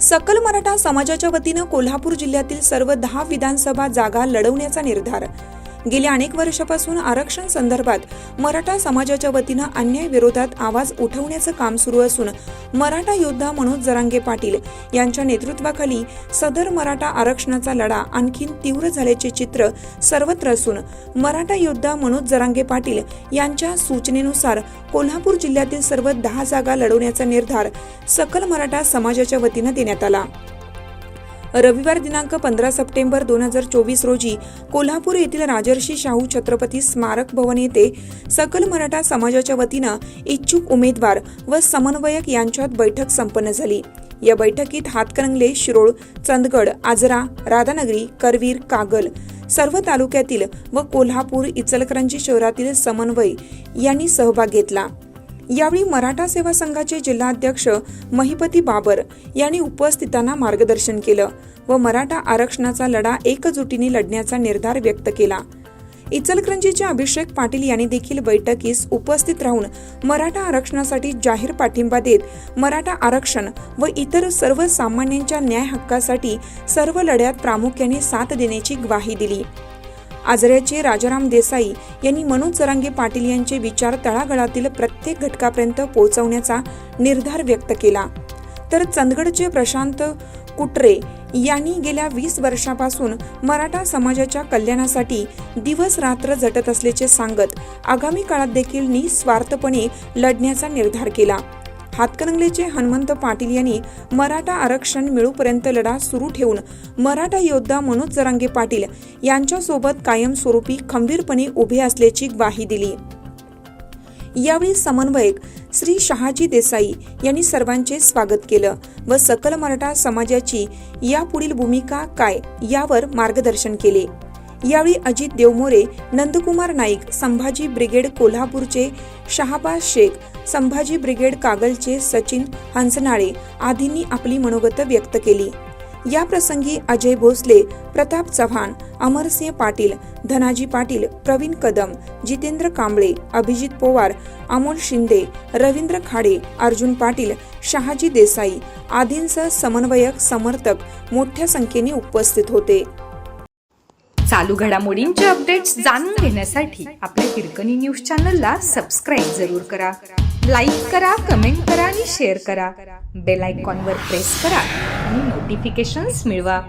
सकल मराठा समाजाच्या वतीनं कोल्हापूर जिल्ह्यातील सर्व 10 विधानसभा जागा लढवण्याचा निर्धार। गेल्या अनेक वर्षापासून आरक्षण संदर्भात मराठा समाजाच्या वतीनं अन्याय विरोधात आवाज उठवण्याचं काम सुरू असून मराठा योद्धा मनोज जरांगे पाटील यांच्या नेतृत्वाखाली सदर मराठा आरक्षणाचा लढा आणखी तीव्र झाल्याचे चित्र सर्वत्र असून मराठा योद्धा मनोज जरांगे पाटील यांच्या सूचनेनुसार कोल्हापूर जिल्ह्यातील सर्व 10 जागा लढवण्याचा निर्धार सकल मराठा समाजाच्या वतीनं देण्यात आला। रविवार दिनांक 15 सप्टेंबर 2024 रोजी कोल्हापूर येथील राजर्षी शाहू छत्रपती स्मारक भवन येथे सकल मराठा समाजाच्या वतीनं इच्छुक उमेदवार व समन्वयक यांच्यात बैठक संपन्न झाली। या बैठकीत हातकणंगले, शिरोळ, चंदगड, आजरा, राधानगरी, करवीर, कागल सर्व तालुक्यातील व कोल्हापूर, इचलकरंजी शहरातील समन्वय यांनी सहभाग घेतला। यावेळी मराठा सेवा संघाचे जिल्हाध्यक्ष महिपती बाबर यांनी उपस्थितांना मार्गदर्शन केलं व मराठा आरक्षणाचा लढा एकजुटीने लढण्याचा निर्धार व्यक्त केला। इचलकरंजीचे अभिषेक पाटील यांनी देखील बैठकीस उपस्थित राहून मराठा आरक्षणासाठी जाहीर पाठिंबा देत मराठा आरक्षण व इतर सर्व सामान्यांच्या न्याय हक्कासाठी सर्व लढ्यात प्रामुख्याने साथ देण्याची ग्वाही दिली। आजऱ्याचे राजाराम देसाई यांनी मनोज जरांगे पाटील यांचे विचार तळागाळातील प्रत्येक घटकापर्यंत पोहोचवण्याचा निर्धार व्यक्त केला। तर चंदगडचे प्रशांत कुटरे यांनी गेल्या 20 वर्षापासून मराठा समाजाच्या कल्याणासाठी दिवस रात्र झटत असल्याचे सांगत आगामी काळात देखील निस्वार्थपणे लढण्याचा निर्धार केला। हातकणंगलेचे हनुमंत पाटील यांनी मराठा आरक्षण मिळूपर्यंत लढा सुरू ठेवून मराठा योद्धा मनोज जरांगे पाटील यांच्यासोबत कायमस्वरूपी खंबीरपणे उभे असल्याची ग्वाही दिली। यावेळी समन्वयक श्री शहाजी देसाई यांनी सर्वांचे स्वागत केलं व सकल मराठा समाजाची यापुढील भूमिका काय यावर मार्गदर्शन केले। यावेळी अजित देवमोरे, नंदकुमार नाईक, संभाजी ब्रिगेड कोल्हापूरचे शहाबाज शेख, संभाजी ब्रिगेड कागलचे सचिन हंसनाळे आदींनी आपली मनोगत व्यक्त केली। या प्रसंगी अजय भोसले, प्रताप चव्हाण, अमरसिंह पाटील, धनाजी पाटील, प्रवीण कदम, जितेंद्र कांबळे, अभिजित पवार, अमोल शिंदे, रवींद्र खाडे, अर्जुन पाटील, शहाजी देसाई आदींसह समन्वयक समर्थक मोठ्या संख्येने उपस्थित होते। चालू घडामोडींचे अपडेट्स जाणून घेण्यासाठी आपल्या हिरकणी न्यूज चॅनलला सबस्क्राईब जरूर करा, लाईक करा, कमेंट करा आणि शेअर करा। बेल आयकॉनवर प्रेस करा आणि नोटिफिकेशन्स मिळवा।